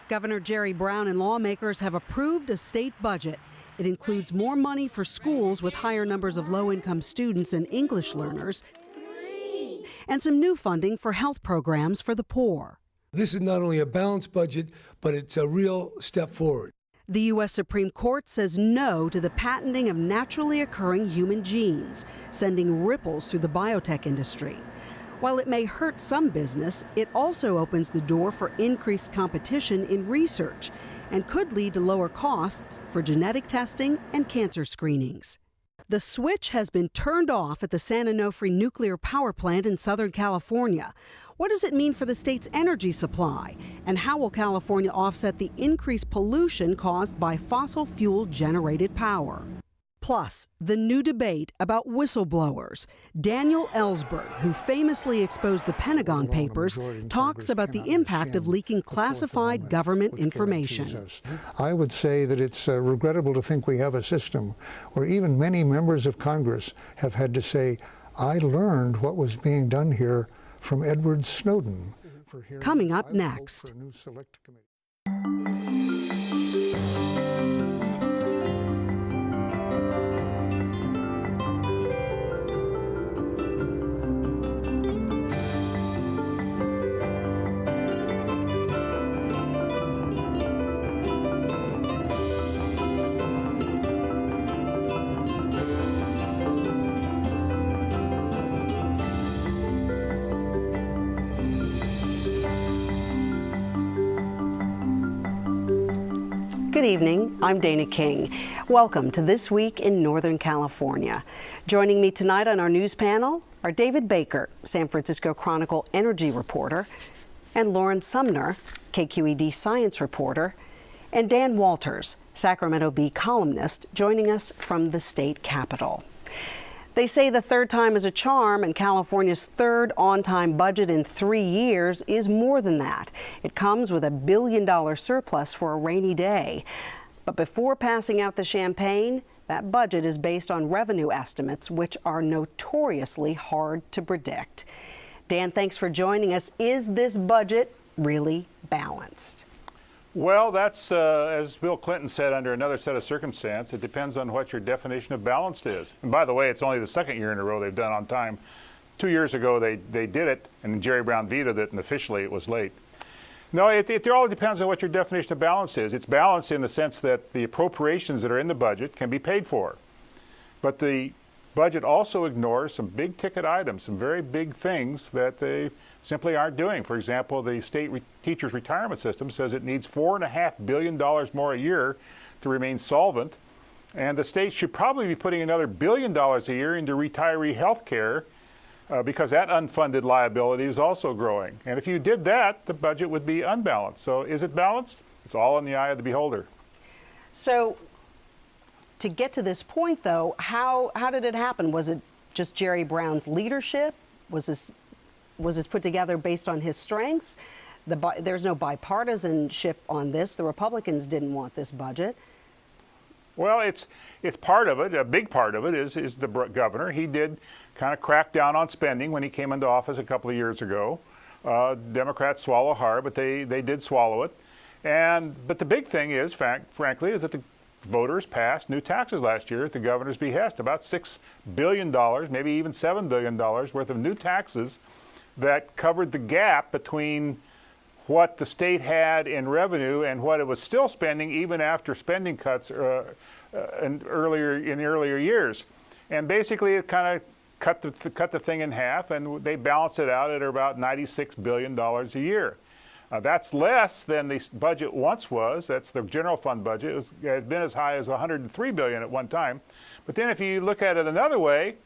Governor Jerry Brown and lawmakers have approved a state budget. It includes more money for schools with higher numbers of low-income students and English learners, and some new funding for health programs for the poor. This is not only a balanced budget, but it's a real step forward. The U.S. Supreme Court says no to the patenting of naturally occurring human genes, sending ripples through the biotech industry. While it may hurt some business, it also opens the door for increased competition in research and could lead to lower costs for genetic testing and cancer screenings. The switch has been turned off at the San Onofre nuclear power plant in Southern California. What does it mean for the state's energy supply? And how will California offset the increased pollution caused by fossil fuel-generated power? Plus, the new debate about whistleblowers. Daniel Ellsberg, who famously exposed the Pentagon Papers, talks about the impact of leaking classified government information. I would say that it's regrettable to think we have a system where even many members of Congress have had to say, I learned what was being done here from Edward Snowden. Coming up next. Good evening, I'm Dana King. Welcome to This Week in Northern California. Joining me tonight on our news panel are David Baker, San Francisco Chronicle energy reporter, and Lauren Sumner, KQED science reporter, and Dan Walters, Sacramento Bee columnist, joining us from the state capitol. They say the third time is a charm, and California's third on-time budget in 3 years is more than that. It comes with $1 billion surplus for a rainy day. But before passing out the champagne, that budget is based on revenue estimates, which are notoriously hard to predict. Dan, thanks for joining us. Is this budget really balanced? Well, that's, as Bill Clinton said, under another set of circumstance, it depends on what your definition of balanced is. And by the way, it's only the second year in a row they've done on time. 2 years ago, they did it, and Jerry Brown vetoed it, and officially it was late. No, it all depends on what your definition of balanced is. It's balanced in the sense that the appropriations that are in the budget can be paid for. But the budget also ignores some big ticket items, some very big things that they simply aren't doing. For example, the state teachers retirement system says it needs $4.5 billion more a year to remain solvent. And the state should probably be putting another $1 billion a year into retiree health care because that unfunded liability is also growing. And if you did that, the budget would be unbalanced. So is it balanced? It's all in the eye of the beholder. So to get to this point, though, how did it happen? Was it just Jerry Brown's leadership? Was this put together based on his strengths? There's no bipartisanship on this. The Republicans didn't want this budget. Well, it's part of it. A big part of it is the governor. He did kind of crack down on spending when he came into office a couple of years ago. Democrats swallow hard, but they did swallow it. But the big thing is, frankly, is that the voters passed new taxes last year at the governor's behest, about $6 billion, maybe even $7 billion worth of new taxes that covered the gap between what the state had in revenue and what it was still spending even after spending cuts in earlier years. And basically it kind of cut the thing in half, and they balanced it out at about $96 billion a year. That's less than the budget once was. That's the general fund budget. It had been as high as $103 billion at one time. But then if you look at it another way,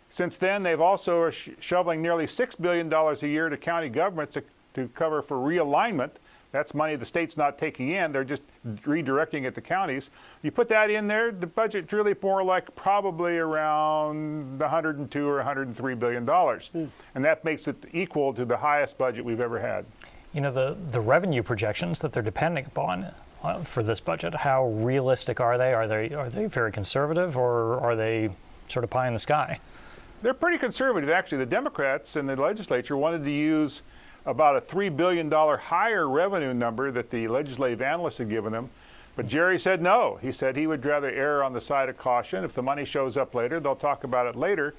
since then they've also are shoveling nearly $6 billion a year to county governments to cover for realignment. That's money the state's not taking in. They're just redirecting it to counties. You put that in there, the budget's really more like probably around $102 or $103 billion. And that makes it equal to the highest budget we've ever had. You know, the revenue projections that they're depending upon for this budget, how realistic are they? Are they very conservative, or are they sort of pie in the sky? They're pretty conservative, actually. The Democrats in the legislature wanted to use about a $3 billion higher revenue number that the legislative analysts had given him. But Jerry said no. He said he would rather err on the side of caution. If the money shows up later, they'll talk about it later.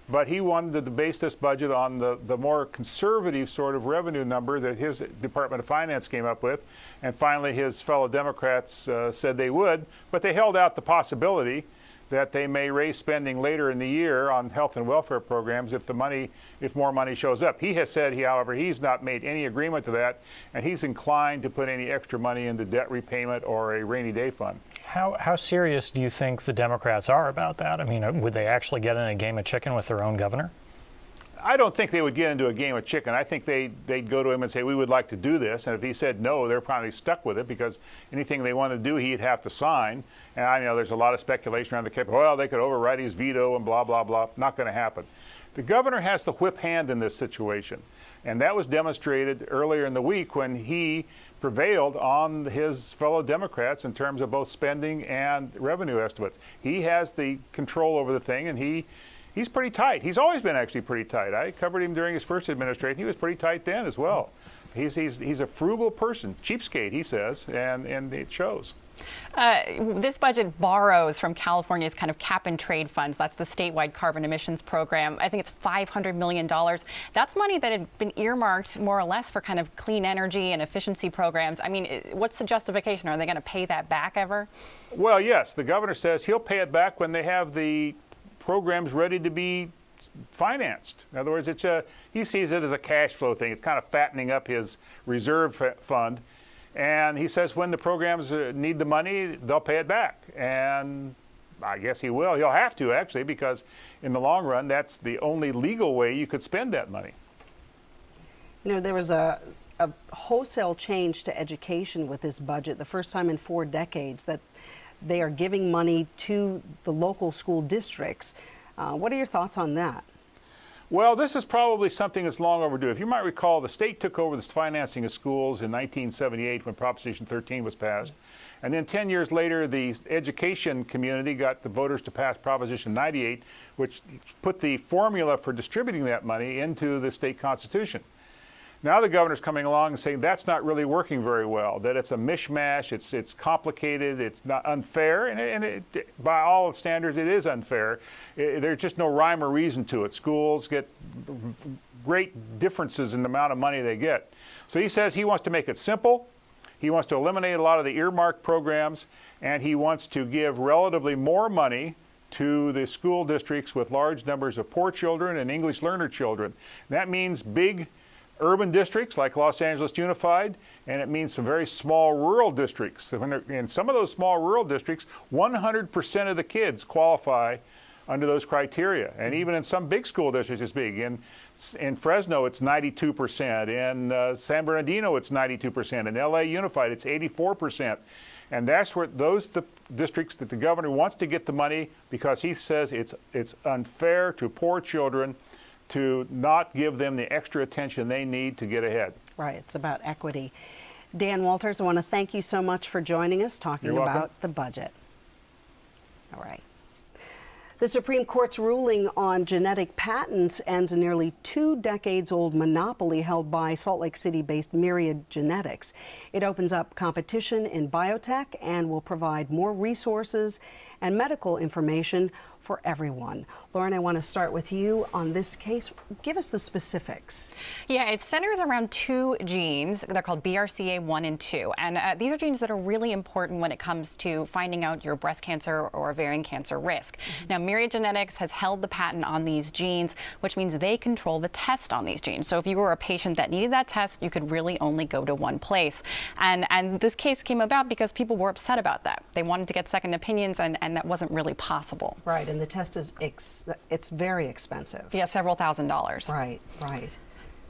But he wanted to base this budget on the more conservative sort of revenue number that his Department of Finance came up with. And finally, his fellow Democrats said they would. But they held out the possibility that they may raise spending later in the year on health and welfare programs if more money shows up. He has said, however, he's not made any agreement to that, and he's inclined to put any extra money into debt repayment or a rainy day fund. How serious do you think the Democrats are about that? I mean, would they actually get in a game of chicken with their own governor? I don't think they would get into a game of chicken. I think they'd go to him and say, we would like to do this. And if he said no, they're probably stuck with it because anything they want to do, he'd have to sign. And I know there's a lot of speculation around the Capitol. Well, they could override his veto and blah, blah, blah. Not going to happen. The governor has the whip hand in this situation. And that was demonstrated earlier in the week when he prevailed on his fellow Democrats in terms of both spending and revenue estimates. He has the control over the thing, and he's pretty tight. He's always been actually pretty tight. I covered him during his first administration. He was pretty tight then as well. He's a frugal person, cheapskate, he says, and it shows. This budget borrows from California's kind of cap and trade funds. That's the statewide carbon emissions program. I think it's $500 million. That's money that had been earmarked more or less for kind of clean energy and efficiency programs. I mean, what's the justification? Are they going to pay that back ever? Well, yes. The governor says he'll pay it back when they have the programs ready to be financed. In other words, he sees it as a cash flow thing. It's kind of fattening up his reserve fund. And he says when the programs need the money, they'll pay it back. And I guess he will. He'll have to, actually, because in the long run, that's the only legal way you could spend that money. You know, there was a wholesale change to education with this budget, the first time in 4 decades that they are giving money to the local school districts. What are your thoughts on that? Well, this is probably something that's long overdue. If you might recall, the state took over the financing of schools in 1978 when Proposition 13 was passed. And then 10 years later, the education community got the voters to pass Proposition 98, which put the formula for distributing that money into the state constitution. Now the governor's coming along and saying that's not really working very well, that it's a mishmash, it's complicated, it's not unfair, and by all standards it is unfair. There's just no rhyme or reason to it. Schools get great differences in the amount of money they get. So he says he wants to make it simple, he wants to eliminate a lot of the earmarked programs, and he wants to give relatively more money to the school districts with large numbers of poor children and English learner children. That means big urban districts like Los Angeles Unified, and it means some very small rural districts. In some of those small rural districts, 100% of the kids qualify under those criteria. And even in some big school districts, it's big. In Fresno, it's 92%. In San Bernardino, it's 92%. In LA Unified, it's 84%. And that's where the districts that the governor wants to get the money because he says it's unfair to poor children to not give them the extra attention they need to get ahead. Right, it's about equity. Dan Walters, I want to thank you so much for joining us, talking about the budget. All right. The Supreme Court's ruling on genetic patents ends a nearly 2 decades-old monopoly held by Salt Lake City-based Myriad Genetics. It opens up competition in biotech and will provide more resources and medical information for everyone. Lauren, I want to start with you on this case. Give us the specifics. Yeah, it centers around 2 genes. They're called BRCA1 and 2. And these are genes that are really important when it comes to finding out your breast cancer or ovarian cancer risk. Now, Myriad Genetics has held the patent on these genes, which means they control the test on these genes. So if you were a patient that needed that test, you could really only go to one place. And this case came about because people were upset about that. They wanted to get second opinions, and that wasn't really possible. Right, and the test is it's very expensive. Yeah, several $1,000s. Right, right.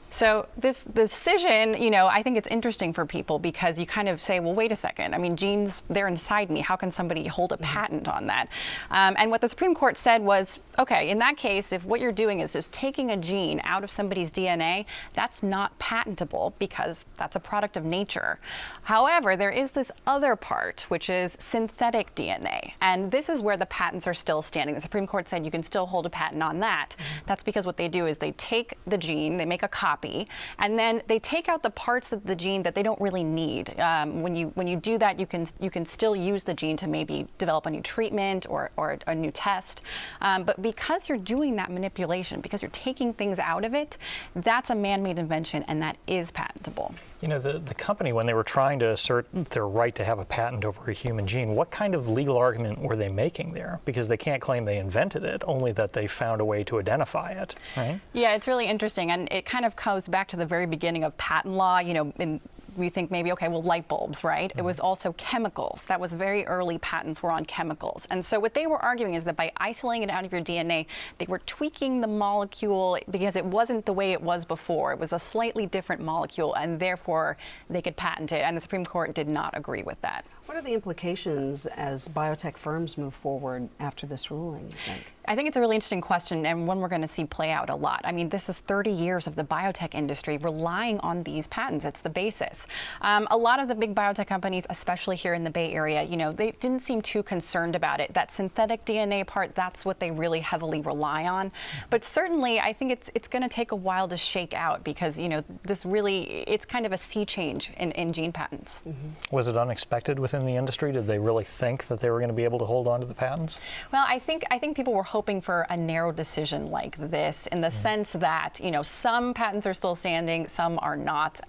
So this decision, you know, I think it's interesting for people because you kind of say, well, wait a second. I mean, genes, they're inside me. How can somebody hold a patent on that? And what the Supreme Court said was, okay, in that case, if what you're doing is just taking a gene out of somebody's DNA, that's not patentable because that's a product of nature. However, there is this other part, which is synthetic DNA. And this is where the patents are still standing. The Supreme Court said you can still hold a patent on that. That's because what they do is they take the gene, they make a copy, copy, and then they take out the parts of the gene that they don't really need. When you do that, you can still use the gene to maybe develop a new treatment or a new test. But because you're doing that manipulation, because you're taking things out of it, that's a man-made invention, and that is patentable. You know, the company, when they were trying to assert their right to have a patent over a human gene, what kind of legal argument were they making there? Because they can't claim they invented it, only that they found a way to identify it, right? Yeah, it's really interesting, and it kind of goes back to the very beginning of patent law. You know, we think maybe, okay, well, light bulbs, right? It was also chemicals. That was very early patents were on chemicals. And so what they were arguing is that by isolating it out of your DNA, they were tweaking the molecule because it wasn't the way it was before. It was a slightly different molecule, and therefore they could patent it. And the Supreme Court did not agree with that. What are the implications as biotech firms move forward after this ruling, you think? I think it's a really interesting question, and one we're going to see play out a lot. I mean, this is 30 years of the biotech industry relying on these patents. It's the basis. A lot of the big biotech companies, especially here in the Bay Area, you know, they didn't seem too concerned about it. That synthetic DNA part, that's what they really heavily rely on. But certainly, I think it's going to take a while to shake out because, you know, this really, it's kind of a sea change in gene patents. Was it unexpected within the industry? Did they really think that they were going to be able to hold on to the patents? Well, I think people were hoping for a narrow decision like this in the sense that, you know, some patents are still standing, some are not.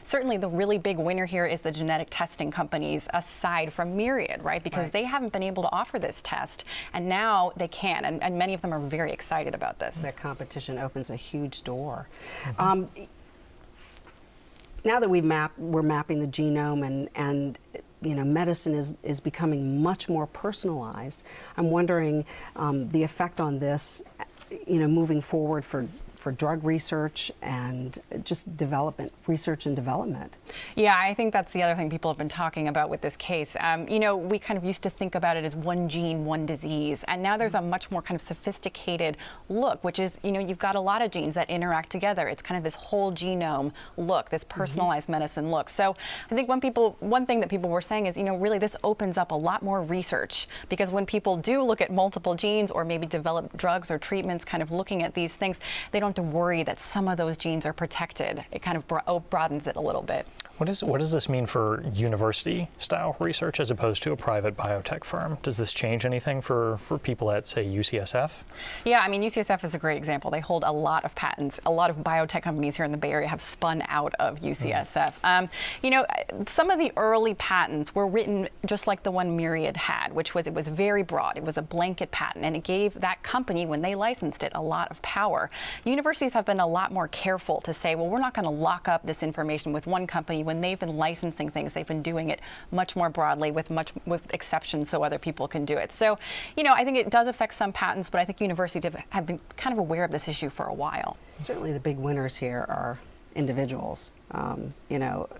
Certainly the really big winner here is the genetic testing companies aside from Myriad, right? Because they haven't been able to offer this test, and now they can, and many of them are very excited about this. That competition opens a huge door. Now that we're mapping the genome and you know, medicine is becoming much more personalized, I'm wondering the effect on this, you know, moving forward for drug research and just research and development. Yeah, I think that's the other thing people have been talking about with this case. You know, we kind of used to think about it as one gene, one disease, and now there's a much more kind of sophisticated look, which is, you know, you've got a lot of genes that interact together. It's kind of this whole genome look, this personalized medicine look. So I think one thing that people were saying is, you know, really this opens up a lot more research, because when people do look at multiple genes or maybe develop drugs or treatments kind of looking at these things, they don't have to worry that some of those genes are protected. It kind of broadens it a little bit. What does this mean for university-style research as opposed to a private biotech firm? Does this change anything for people at, say, UCSF? Yeah, I mean, UCSF is a great example. They hold a lot of patents. A lot of biotech companies here in the Bay Area have spun out of UCSF. You know, some of the early patents were written just like the one Myriad had, which was, it was very broad. It was a blanket patent, and it gave that company, when they licensed it, a lot of power. Universities have been a lot more careful to say, well, we're not going to lock up this information with one company. When they've been licensing things, they've been doing it much more broadly with exceptions so other people can do it. So, you know, I think it does affect some patents, but I think universities have been kind of aware of this issue for a while. Certainly the big winners here are individuals. You know,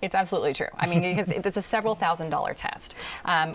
It's absolutely true. I mean, because it's a several $1,000s test.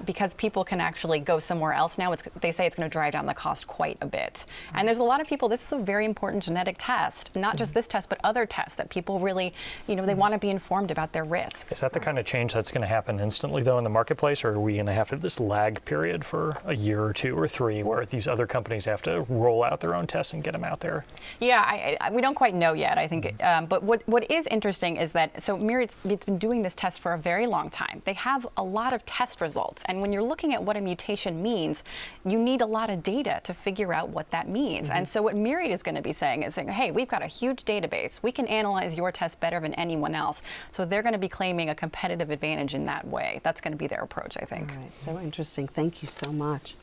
Because people can actually go somewhere else now, they say it's going to drive down the cost quite a bit. And there's a lot of people, this is a very important genetic test, not just this test, but other tests that people really, you know, they want to be informed about their risk. Is that the kind of change that's going to happen instantly, though, in the marketplace, or are we going to have this lag period for a year or 2 or 3 where these other companies have to roll out their own tests and get them out there? Yeah, we don't quite know yet, I think. But what is interesting is that, so Myriad's been doing this test for a very long time. They have a lot of test results, and when you're looking at what a mutation means, you need a lot of data to figure out what that means. And so what Myriad is going to be saying is saying, hey, we've got a huge database. We can analyze your test better than anyone else. So they're going to be claiming a competitive advantage in that way. That's going to be their approach, I think. All right, so interesting. Thank you so much.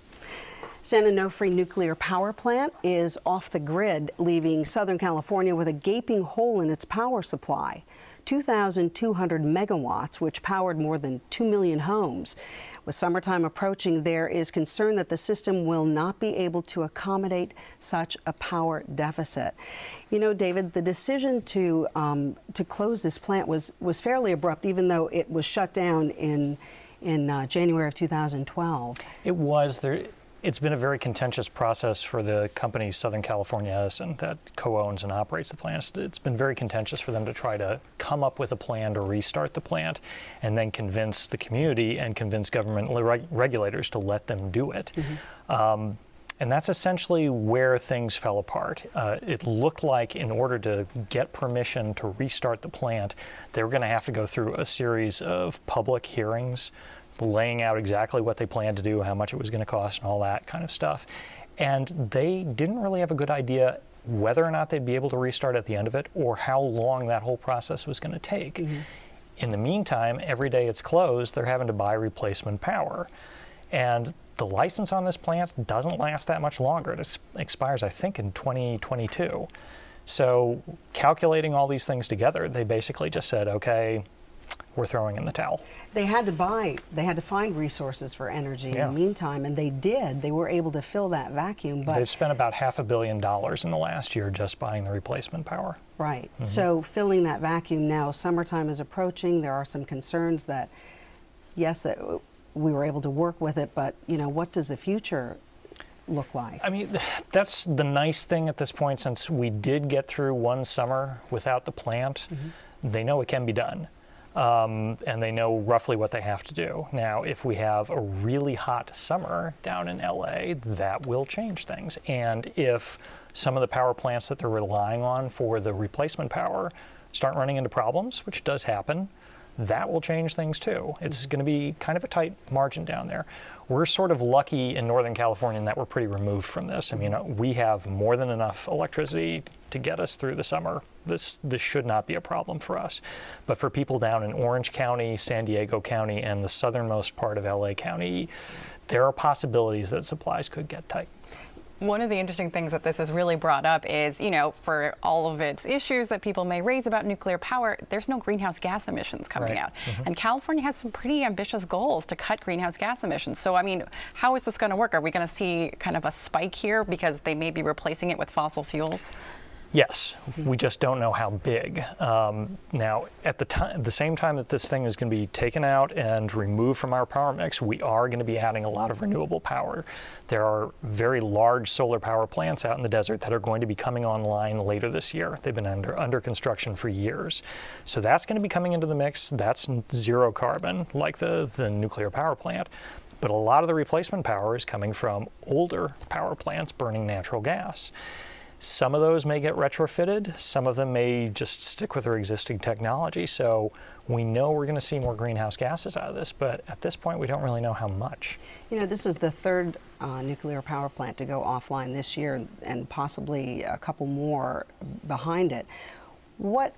San Onofre nuclear power plant is off the grid, leaving Southern California with a gaping hole in its power supply. 2,200 megawatts, which powered more than 2 million homes. With summertime approaching, there is concern that the system will not be able to accommodate such a power deficit. You know, David, the decision to close this plant was fairly abrupt, even though it was shut down in January of 2012. It was. It's been a very contentious process for the company Southern California Edison that co-owns and operates the plant. It's been very contentious for them to try to come up with a plan to restart the plant and then convince the community and convince government regulators to let them do it. And that's essentially where things fell apart. It looked like in order to get permission to restart the plant, they were going to have to go through a series of public hearings, laying out exactly what they planned to do, how much it was going to cost, and all that kind of stuff. And they didn't really have a good idea whether or not they'd be able to restart at the end of it, or how long that whole process was going to take. Mm-hmm. In the meantime, every day it's closed, they're having to buy replacement power. And the license on this plant doesn't last that much longer. It expires, I think, in 2022. So calculating all these things together, they basically just said, okay, we're throwing in the towel. They had to find resources for energy in the meantime, and they did. They were able to fill that vacuum. But they've spent about $500 million in the last year just buying the replacement power. Right. Mm-hmm. So filling that vacuum now, summertime is approaching. There are some concerns that, yes, that we were able to work with it, but what does the future look like? I mean, that's the nice thing at this point, since we did get through one summer without the plant. Mm-hmm. They know it can be done. And they know roughly what they have to do. Now, if we have a really hot summer down in LA, that will change things. And if some of the power plants that they're relying on for the replacement power start running into problems, which does happen, that will change things too. It's going to be kind of a tight margin down there. We're sort of lucky in Northern California in that we're pretty removed from this. I mean, we have more than enough electricity to get us through the summer. This should not be a problem for us. But for people down in Orange County, San Diego County, and the southernmost part of LA County, there are possibilities that supplies could get tight. One of the interesting things that this has really brought up is, for all of its issues that people may raise about nuclear power, there's no greenhouse gas emissions coming out. Mm-hmm. And California has some pretty ambitious goals to cut greenhouse gas emissions. So, I mean, how is this going to work? Are we going to see kind of a spike here because they may be replacing it with fossil fuels? Yes, we just don't know how big. Now, at the same time that this thing is going to be taken out and removed from our power mix, we are going to be adding a lot of renewable power. There are very large solar power plants out in the desert that are going to be coming online later this year. They've been under construction for years. So that's going to be coming into the mix. That's zero carbon, like the nuclear power plant. But a lot of the replacement power is coming from older power plants burning natural gas. Some of those may get retrofitted. Some of them may just stick with their existing technology. So we know we're going to see more greenhouse gases out of this, but at this point, we don't really know how much. This is the third nuclear power plant to go offline this year, and possibly a couple more behind it. What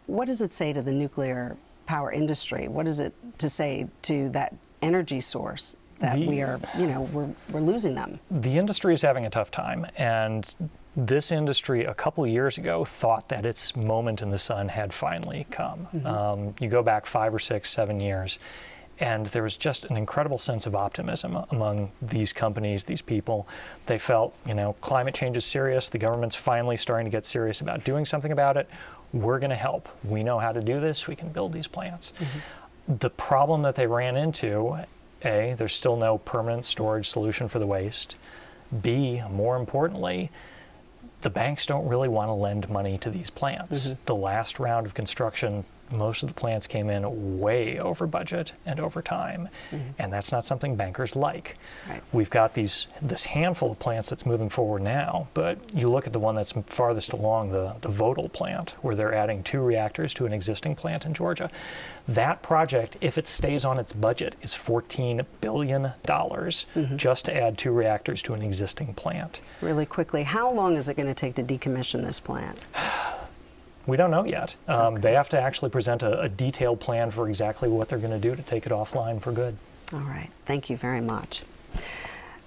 does it say to the nuclear power industry? What is it to say to that energy source that we're losing them? The industry is having a tough time, and this industry a couple years ago thought that its moment in the sun had finally come. Mm-hmm. You go back 5 or 6, 7 years, and there was just an incredible sense of optimism among these companies, these people. They felt, climate change is serious. The government's finally starting to get serious about doing something about it. We're going to help. We know how to do this. We can build these plants. Mm-hmm. The problem that they ran into, A, there's still no permanent storage solution for the waste. B, more importantly, the banks don't really want to lend money to these plants. Mm-hmm. The last round of construction, most of the plants came in way over budget and over time, and that's not something bankers like. Right. We've got this handful of plants that's moving forward now, but you look at the one that's farthest along, the Vogtle plant, where they're adding 2 reactors to an existing plant in Georgia. That project, if it stays on its budget, is $14 billion just to add 2 reactors to an existing plant. Really quickly, how long is it going to take to decommission this plant? We don't know yet. Okay. They have to actually present a detailed plan for exactly what they're going to do to take it offline for good. All right. Thank you very much.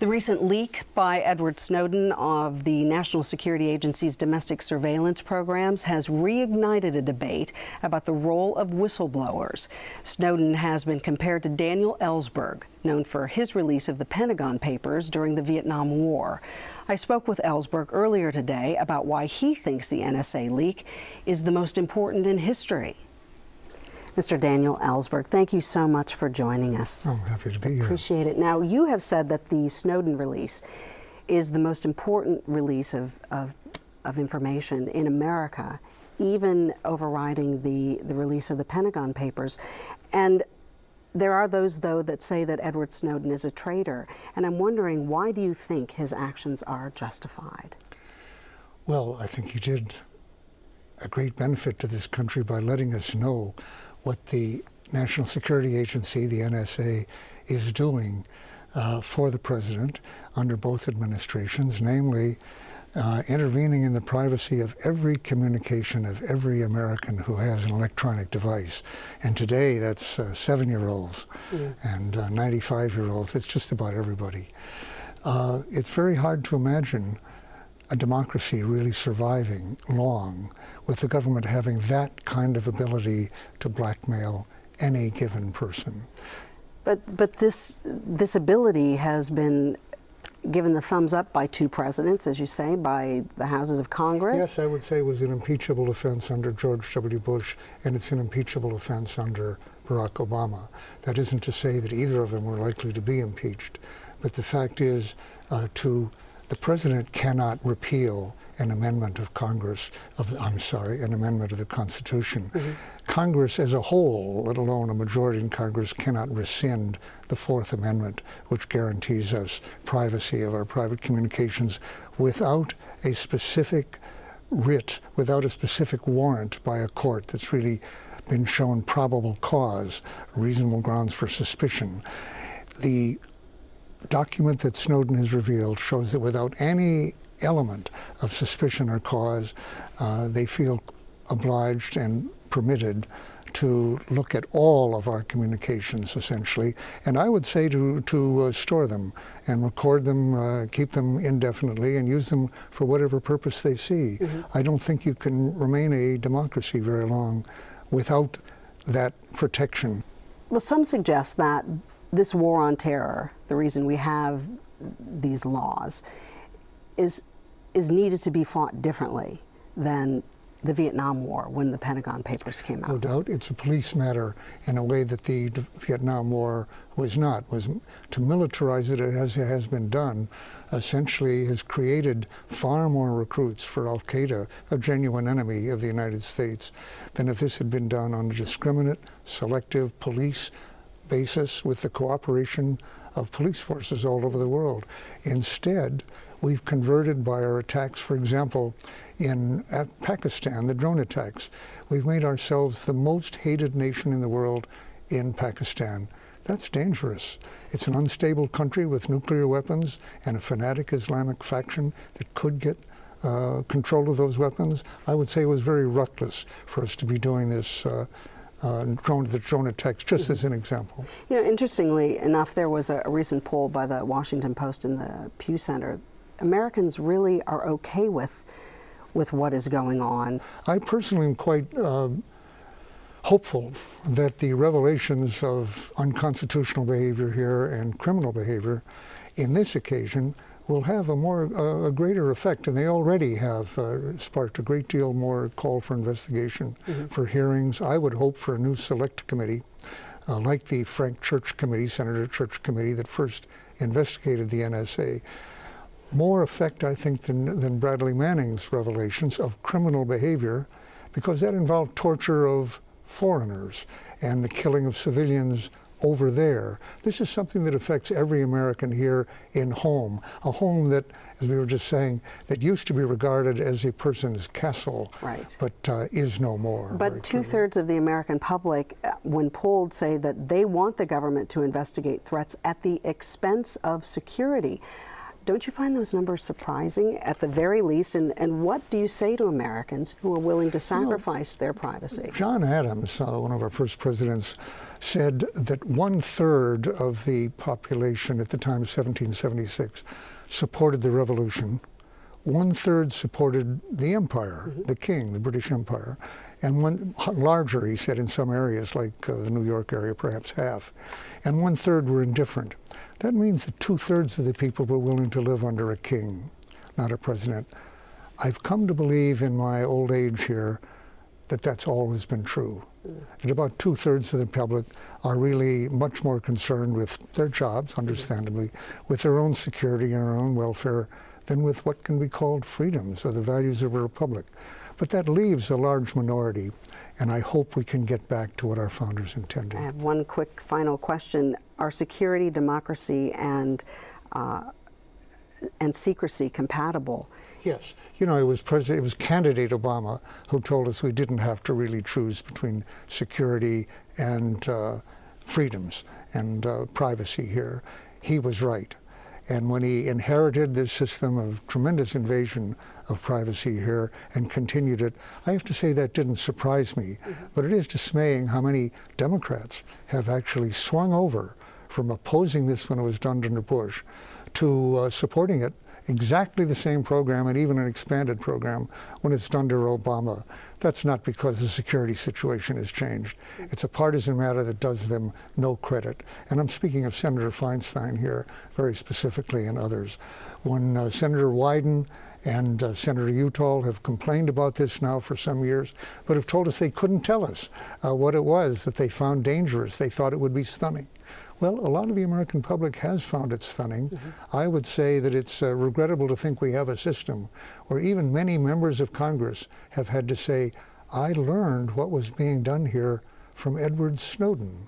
The recent leak by Edward Snowden of the National Security Agency's domestic surveillance programs has reignited a debate about the role of whistleblowers. Snowden has been compared to Daniel Ellsberg, known for his release of the Pentagon Papers during the Vietnam War. I spoke with Ellsberg earlier today about why he thinks the NSA leak is the most important in history. Mr. Daniel Ellsberg, thank you so much for joining us. I'm happy to be here. Appreciate it. Now, you have said that the Snowden release is the most important release of information in America, even overriding the release of the Pentagon Papers. And There are those, though, that say that Edward Snowden is a traitor. And I'm wondering, why do you think his actions are justified? Well, I think he did a great benefit to this country by letting us know what the National Security Agency, the NSA, is doing for the president under both administrations, namely intervening in the privacy of every communication of every American who has an electronic device. And today that's 7-year-olds and 95-year-olds. It's just about everybody. It's very hard to imagine a democracy really surviving long with the government having that kind of ability to blackmail any given person. But this ability has been given the thumbs up by 2 presidents, as you say, by the houses of Congress. Yes, I would say it was an impeachable offense under George W. Bush, and it's an impeachable offense under Barack Obama. That isn't to say that either of them were likely to be impeached, but the fact is, the president cannot repeal an amendment of Congress, an amendment of the Constitution. Congress as a whole, let alone a majority in Congress, cannot rescind the Fourth Amendment, which guarantees us privacy of our private communications without a specific writ, without a specific warrant by a court that's really been shown probable cause, reasonable grounds for suspicion. The document that Snowden has revealed shows that without any element of suspicion or cause, they feel obliged and permitted to look at all of our communications, essentially. And I would say to store them and record them, keep them indefinitely, and use them for whatever purpose they see. I don't think you can remain a democracy very long without that protection. Well, some suggest that this war on terror, the reason we have these laws, is needed to be fought differently than the Vietnam War when the Pentagon Papers came out. No doubt. It's a police matter in a way that the Vietnam War was not. Was to militarize it as it has been done, essentially has created far more recruits for Al-Qaeda, a genuine enemy of the United States, than if this had been done on a discriminate, selective police basis with the cooperation of police forces all over the world. Instead, we've converted by our attacks, for example, in Pakistan, the drone attacks. We've made ourselves the most hated nation in the world in Pakistan. That's dangerous. It's an unstable country with nuclear weapons and a fanatic Islamic faction that could get control of those weapons. I would say it was very reckless for us to be doing this drone attacks, just as an example. You know, interestingly enough, there was a recent poll by the Washington Post and the Pew Center. Americans really are okay with what is going on. I personally am quite hopeful that the revelations of unconstitutional behavior here and criminal behavior in this occasion will have a greater effect, and they already have sparked a great deal more call for investigation, for hearings. I would hope for a new select committee, like the Frank Church Committee, Senator Church Committee, that first investigated the NSA. More effect, I think, than Bradley Manning's revelations of criminal behavior, because that involved torture of foreigners and the killing of civilians over there. This is something that affects every American here in home, a home that, as we were just saying, that used to be regarded as a person's castle, right, but is no more. But 2/3 of the American public, when polled, say that they want the government to investigate threats at the expense of security. Don't you find those numbers surprising, at the very least? And what do you say to Americans who are willing to sacrifice their privacy? John Adams, one of our first presidents, said that 1/3 of the population at the time of 1776 supported the revolution. 1/3 supported the empire, the king, the British Empire. And one larger, he said, in some areas, like the New York area, perhaps half. And 1/3 were indifferent. That means that 2/3 of the people were willing to live under a king, not a president. I've come to believe in my old age here that that's always been true. That about 2/3 of the public are really much more concerned with their jobs, understandably, with their own security and their own welfare than with what can be called freedoms or the values of a republic. But that leaves a large minority, and I hope we can get back to what our founders intended. I have one quick final question. Are security, democracy, and secrecy compatible? Yes. You know, it was candidate Obama who told us we didn't have to really choose between security and freedoms and privacy here. He was right. And when he inherited this system of tremendous invasion of privacy here and continued it, I have to say that didn't surprise me. But it is dismaying how many Democrats have actually swung over from opposing this when it was done under Bush to supporting it, exactly the same program and even an expanded program when it's done under Obama. That's not because the security situation has changed. It's a partisan matter that does them no credit. And I'm speaking of Senator Feinstein here very specifically and others. When Senator Wyden and Senator Utah have complained about this now for some years, but have told us they couldn't tell us what it was that they found dangerous. They thought it would be stunning. Well, a lot of the American public has found it stunning. I would say that it's regrettable to think we have a system where even many members of Congress have had to say, I learned what was being done here from Edward Snowden,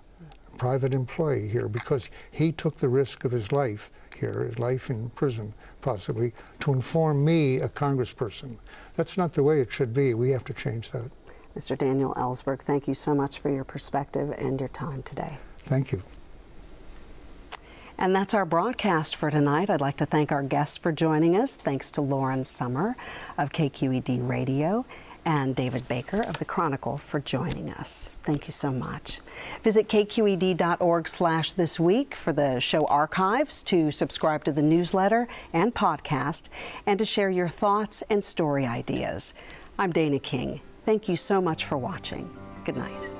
a private employee here, because he took the risk of his life here, his life in prison possibly, to inform me, a congressperson. That's not the way it should be. We have to change that. Mr. Daniel Ellsberg, thank you so much for your perspective and your time today. Thank you. And that's our broadcast for tonight. I'd like to thank our guests for joining us. Thanks to Lauren Summer of KQED Radio and David Baker of the Chronicle for joining us. Thank you so much. Visit kqed.org/thisweek for the show archives, to subscribe to the newsletter and podcast, and to share your thoughts and story ideas. I'm Dana King. Thank you so much for watching. Good night.